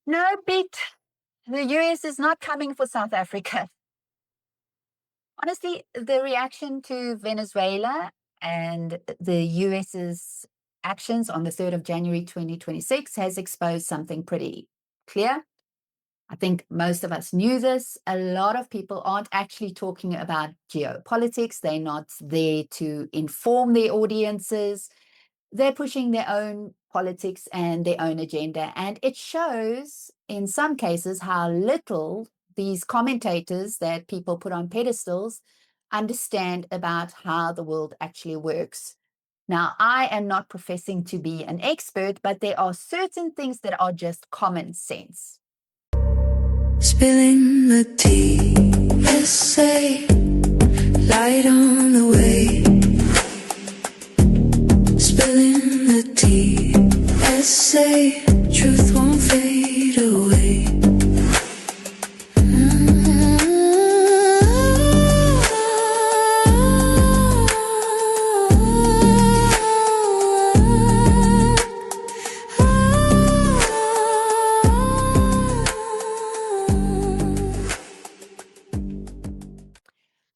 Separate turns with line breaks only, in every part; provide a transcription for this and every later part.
No, Pete, the US is not coming for South Africa. Honestly, the reaction to Venezuela and the US's actions on the 3rd of January 2026 has exposed something pretty clear. I think most of us knew this. A lot of people aren't actually talking about geopolitics. They're not there to inform their audiences. They're pushing their own politics and their own agenda. And it shows in some cases how little these commentators that people put on pedestals understand about how the world actually works. Now, I am not professing to be an expert, but there are certain things that are just common sense.
Spilling the tea, essay, light on the way. Spilling the tea, essay, truth won't fade away.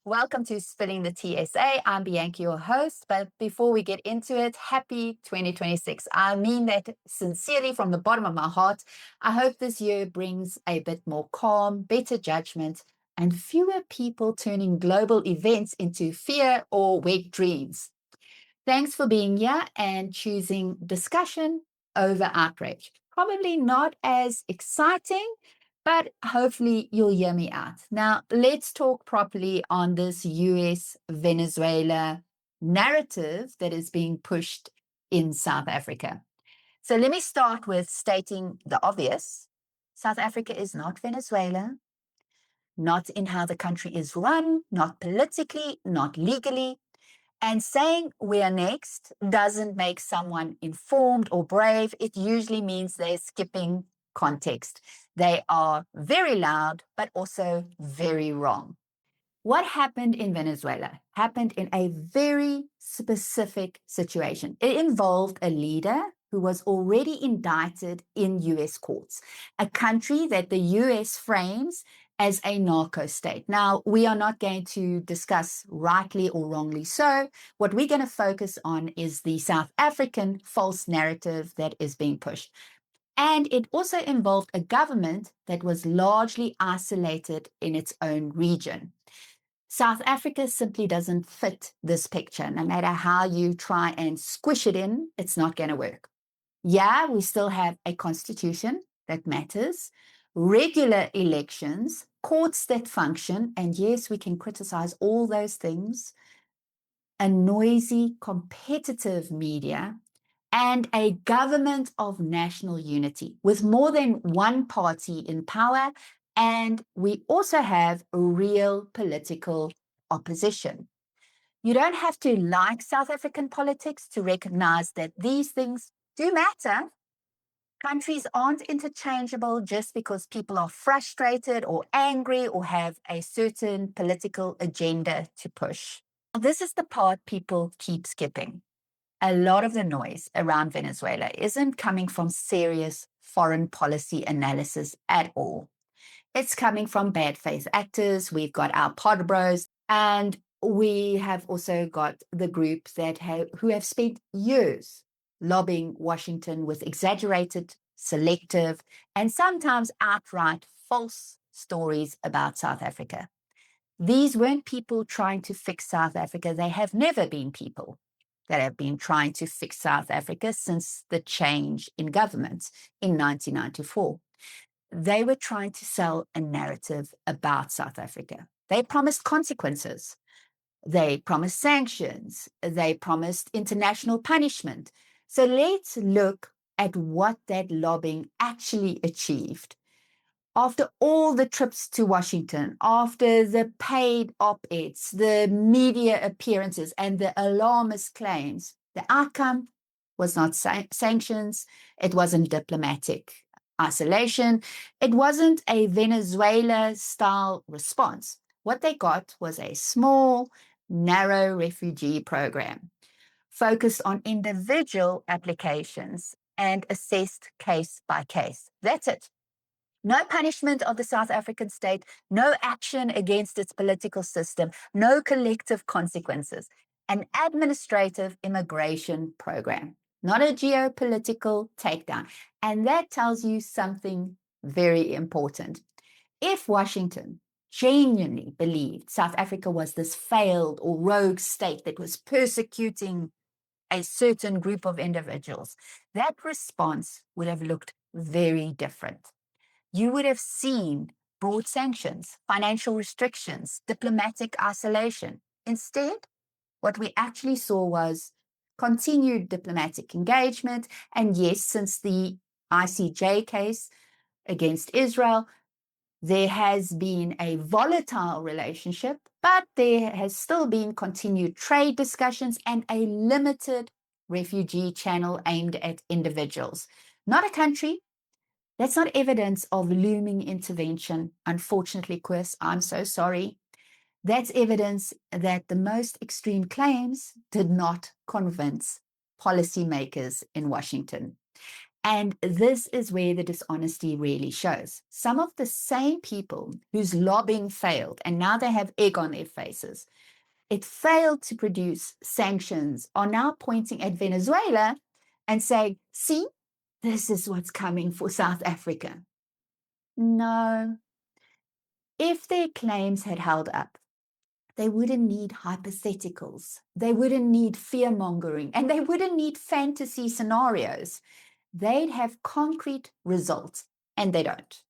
Welcome to Spilling the TSA. I'm Bianca, your host. But before we get into it, happy 2026. I mean that sincerely from the bottom of my heart. I hope this year brings a bit more calm, better judgment, and fewer people turning global events into fear or wet dreams. Thanks for being here and choosing discussion over outrage. Probably not as exciting, but hopefully you'll hear me out. Now, let's talk properly on this US Venezuela narrative that is being pushed in South Africa. So let me start with stating the obvious. South Africa is not Venezuela, not in how the country is run, not politically, not legally. And saying we're next doesn't make someone informed or brave. It usually means they're skipping context. They are very loud, but also very wrong. What happened in Venezuela happened in a very specific situation. It involved a leader who was already indicted in US courts, a country that the US frames as a narco state. Now, we are not going to discuss rightly or wrongly so. What we're going to focus on is the South African false narrative that is being pushed. And it also involved a government that was largely isolated in its own region. South Africa simply doesn't fit this picture. No matter how you try and squish it in, it's not going to work. Yeah, we still have a constitution that matters, regular elections, courts that function, and yes, we can criticize all those things, a noisy, competitive media, and a government of national unity with more than one party in power. And we also have real political opposition. You don't have to like South African politics to recognize that these things do matter. Countries aren't interchangeable just because people are frustrated or angry or have a certain political agenda to push. This is the part people keep skipping. A lot of the noise around Venezuela isn't coming from serious foreign policy analysis at all. It's coming from bad faith actors. We've got our pod bros, and we have also got the group who have spent years lobbying Washington with exaggerated, selective, and sometimes outright false stories about South Africa. These weren't people trying to fix South Africa. They have never been people that have been trying to fix South Africa since the change in government in 1994. They were trying to sell a narrative about South Africa. They promised consequences. They promised sanctions. They promised international punishment. So let's look at what that lobbying actually achieved. After all the trips to Washington, after the paid op-eds, the media appearances, and the alarmist claims, the outcome was not sanctions. It wasn't diplomatic isolation. It wasn't a Venezuela-style response. What they got was a small, narrow refugee program focused on individual applications and assessed case by case. That's it. No punishment of the South African state, no action against its political system, no collective consequences. An administrative immigration program, not a geopolitical takedown. And that tells you something very important. If Washington genuinely believed South Africa was this failed or rogue state that was persecuting a certain group of individuals, that response would have looked very different. You would have seen broad sanctions, financial restrictions, diplomatic isolation. Instead, what we actually saw was continued diplomatic engagement. And yes, since the ICJ case against Israel, there has been a volatile relationship, but there has still been continued trade discussions and a limited refugee channel aimed at individuals, not a country. That's not evidence of looming intervention. Unfortunately, Chris, I'm so sorry. That's evidence that the most extreme claims did not convince policymakers in Washington. And this is where the dishonesty really shows. Some of the same people whose lobbying failed, and now they have egg on their faces, it failed to produce sanctions, are now pointing at Venezuela and saying, see, this is what's coming for South Africa. No. If their claims had held up, they wouldn't need hypotheticals. They wouldn't need fear-mongering, and they wouldn't need fantasy scenarios. They'd have concrete results, and they don't.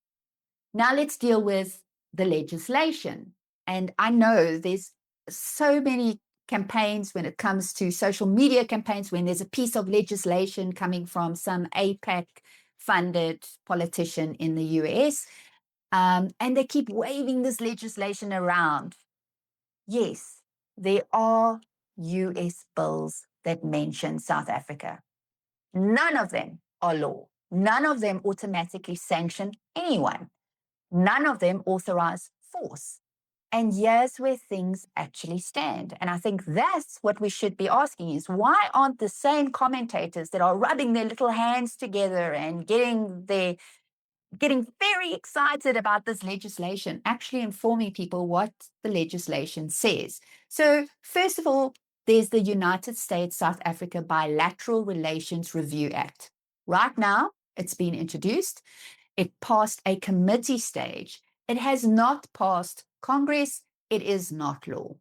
Now let's deal with the legislation. And I know there's so many campaigns when it comes to social media campaigns, when there's a piece of legislation coming from some APAC-funded politician in the US, and they keep waving this legislation around. Yes, there are US bills that mention South Africa. None of them are law. None of them automatically sanction anyone. None of them authorize force. And here's where things actually stand. And I think that's what we should be asking is why aren't the same commentators that are rubbing their little hands together and getting very excited about this legislation, actually informing people what the legislation says. So first of all, there's the United States-South Africa Bilateral Relations Review Act. Right now, it's been introduced. It passed a committee stage. It has not passed Congress. It is not law.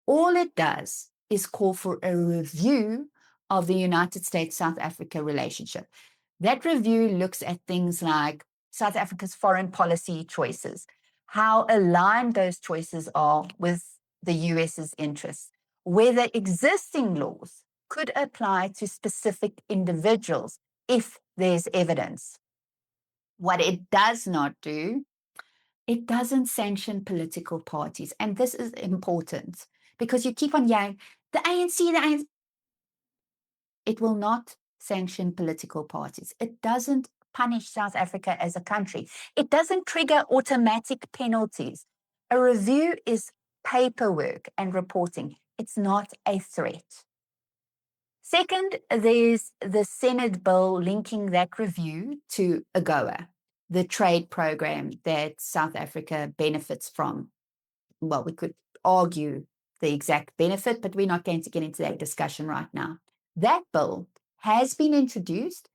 All it does is call for a review of the United States-South Africa relationship. That review looks at things like South Africa's foreign policy choices, how aligned those choices are with the US's interests, whether existing laws could apply to specific individuals if there's evidence. What it does not do, it doesn't sanction political parties. And this is important because you keep on yelling, the ANC. It will not sanction political parties. It doesn't punish South Africa as a country. It doesn't trigger automatic penalties. A review is paperwork and reporting. It's not a threat. Second, there's the Senate bill linking that review to AGOA, the trade program that South Africa benefits from. Well, we could argue the exact benefit, but we're not going to get into that discussion right now. That bill has been introduced,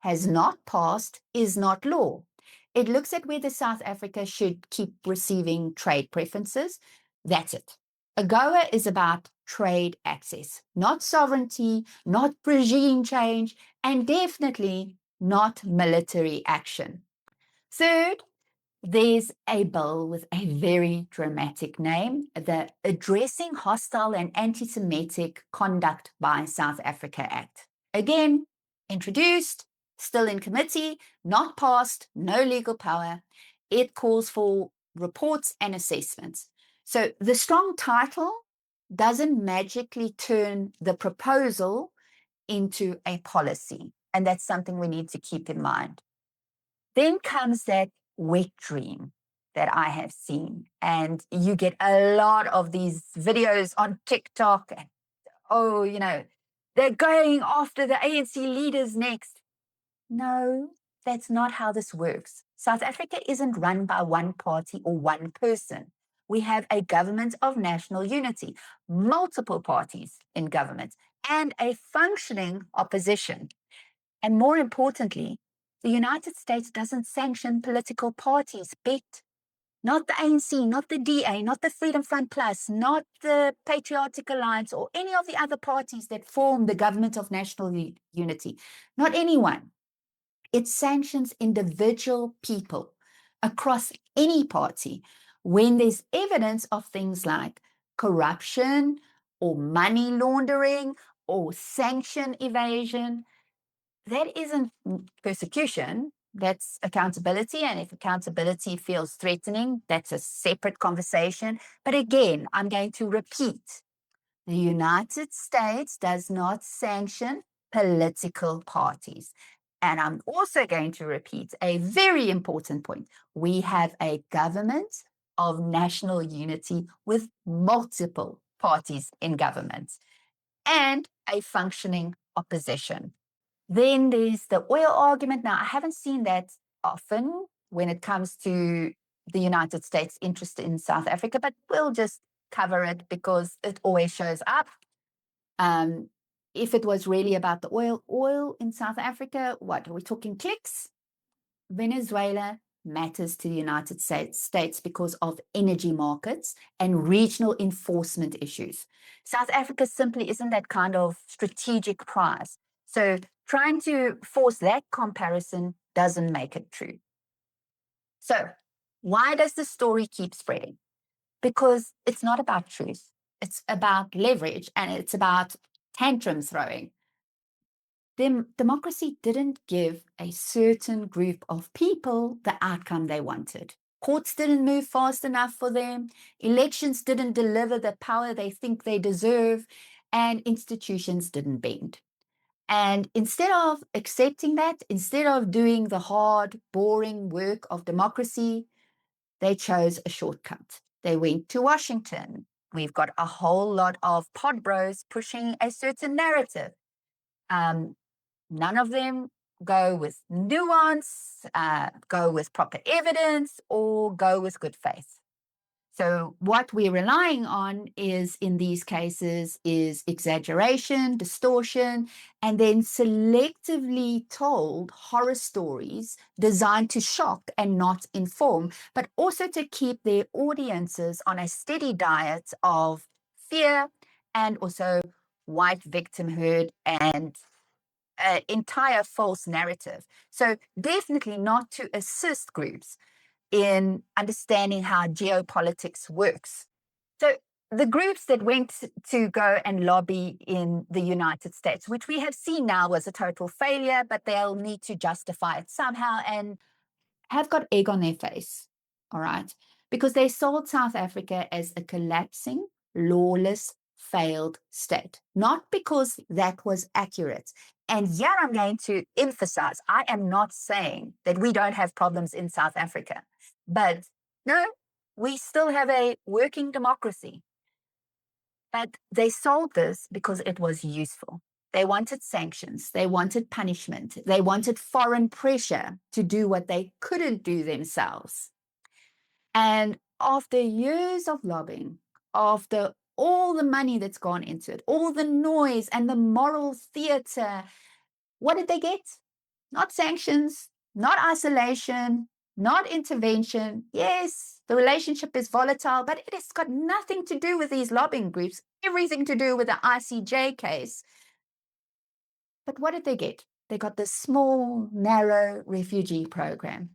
has not passed, is not law. It looks at whether South Africa should keep receiving trade preferences. That's it. AGOA is about trade access, not sovereignty, not regime change, and definitely not military action. Third, there's a bill with a very dramatic name, the Addressing Hostile and Anti-Semitic Conduct by South Africa Act. Again, introduced, still in committee, not passed, no legal power. It calls for reports and assessments. So the strong title doesn't magically turn the proposal into a policy. And that's something we need to keep in mind. Then comes that wet dream that I have seen. And you get a lot of these videos on TikTok. And, oh, they're going after the ANC leaders next. No, That's not how this works. South Africa isn't run by one party or one person. We have a government of national unity, multiple parties in government, and a functioning opposition. And more importantly, the United States doesn't sanction political parties, bet. Not the ANC, not the DA, not the Freedom Front Plus, not the Patriotic Alliance, or any of the other parties that form the government of national unity. Not anyone. It sanctions individual people across any party when there's evidence of things like corruption or money laundering or sanction evasion. That isn't persecution, that's accountability. And if accountability feels threatening, that's a separate conversation. But again, I'm going to repeat, the United States does not sanction political parties. And I'm also going to repeat a very important point. We have a government of national unity with multiple parties in government and a functioning opposition. Then there's the oil argument. Now, I haven't seen that often when it comes to the United States' interest in South Africa, but we'll just cover it because it always shows up. If it was really about the oil in South Africa, what are we talking clicks? Venezuela matters to the United States because of energy markets and regional enforcement issues. South Africa simply isn't that kind of strategic prize. So trying to force that comparison doesn't make it true. So why does the story keep spreading? Because it's not about truth. It's about leverage and it's about tantrum throwing. Democracy didn't give a certain group of people the outcome they wanted. Courts didn't move fast enough for them. Elections didn't deliver the power they think they deserve. And institutions didn't bend. And instead of accepting that, instead of doing the hard, boring work of democracy, they chose a shortcut. They went to Washington. We've got a whole lot of pod bros pushing a certain narrative. None of them go with nuance, go with proper evidence, or go with good faith. So what we're relying on is, in these cases, is exaggeration, distortion, and then selectively told horror stories designed to shock and not inform, but also to keep their audiences on a steady diet of fear and also white victimhood and entire false narrative. So definitely not to assist groups in understanding how geopolitics works. So the groups that went to go and lobby in the United States, which we have seen now was a total failure, but they'll need to justify it somehow and have got egg on their face, all right? Because they sold South Africa as a collapsing, lawless, failed state, not because that was accurate. And yet I'm going to emphasize, I am not saying that we don't have problems in South Africa, but no, we still have a working democracy. But they sold this because it was useful. They wanted sanctions. They wanted punishment. They wanted foreign pressure to do what they couldn't do themselves. And after years of lobbying, after all the money that's gone into it, all the noise and the moral theater, what did they get? Not sanctions, not isolation, not intervention. Yes, the relationship is volatile, but it has got nothing to do with these lobbying groups, everything to do with the ICJ case. But what did they get? They got this small, narrow refugee program.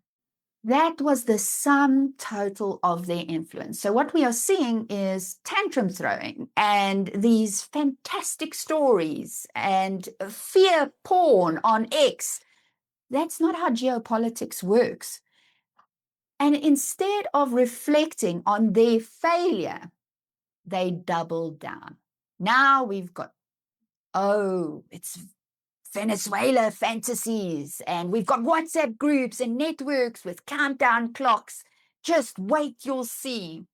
That was the sum total of their influence. So what we are seeing is tantrum throwing and these fantastic stories and fear porn on X. That's not how geopolitics works. And instead of reflecting on their failure, they doubled down. Now we've got, oh, it's Venezuela fantasies, and we've got WhatsApp groups and networks with countdown clocks. Just wait, you'll see.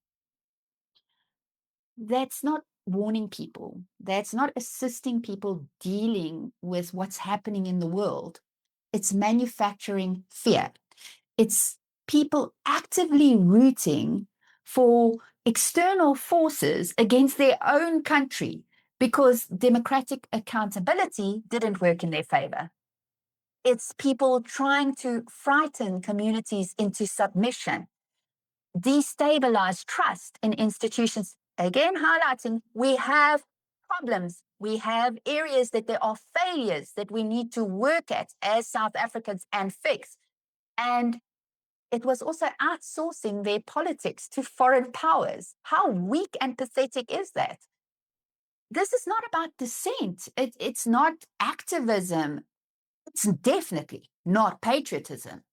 That's not warning people. That's not assisting people dealing with what's happening in the world. It's manufacturing fear. It's people actively rooting for external forces against their own country because democratic accountability didn't work in their favor. It's people trying to frighten communities into submission, destabilize trust in institutions. Again, highlighting we have problems. We have areas that there are failures that we need to work at as South Africans and fix. And it was also outsourcing their politics to foreign powers. How weak and pathetic is that? This is not about dissent. It's not activism. It's definitely not patriotism.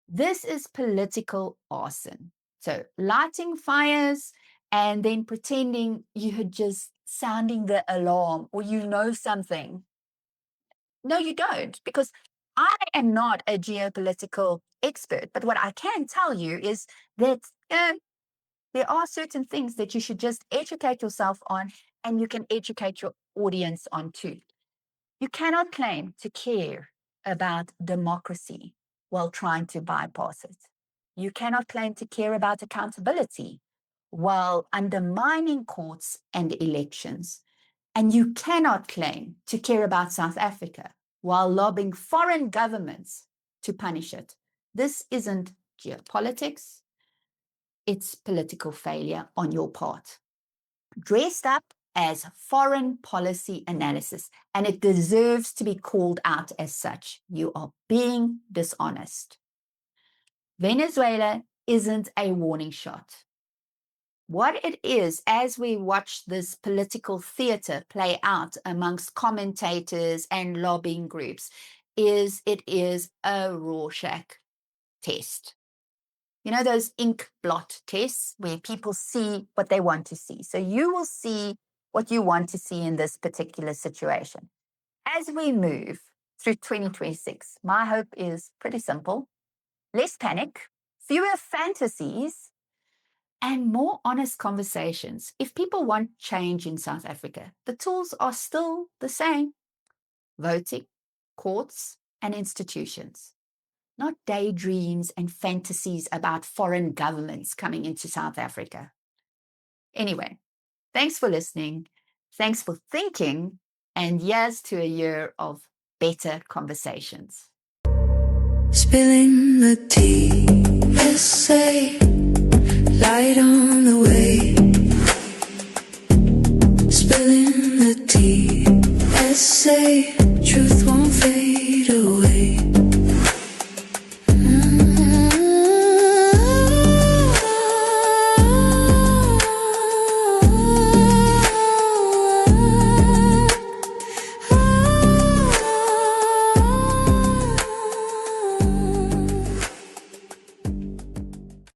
This is political arson. So lighting fires and then pretending you're just sounding the alarm or you know something. No, you don't, because I am not a geopolitical expert. But what I can tell you is that there are certain things that you should just educate yourself on, and you can educate your audience on too. You cannot claim to care about democracy while trying to bypass it. You cannot claim to care about accountability while undermining courts and elections. And you cannot claim to care about South Africa while lobbying foreign governments to punish it. This isn't geopolitics, it's political failure on your part, dressed up as foreign policy analysis, and it deserves to be called out as such. You are being dishonest. Venezuela isn't a warning shot. What it is, as we watch this political theater play out amongst commentators and lobbying groups, is it is a Rorschach test. You know, those ink blot tests where people see what they want to see. So you will see what you want to see in this particular situation. As we move through 2026, my hope is pretty simple: less panic, fewer fantasies, and more honest conversations. If people want change in South Africa, the tools are still the same: voting, courts, and institutions, not daydreams and fantasies about foreign governments coming into South Africa. Anyway, thanks for listening. Thanks for thinking. And yes to a year of better conversations.
Spilling the tea, yes,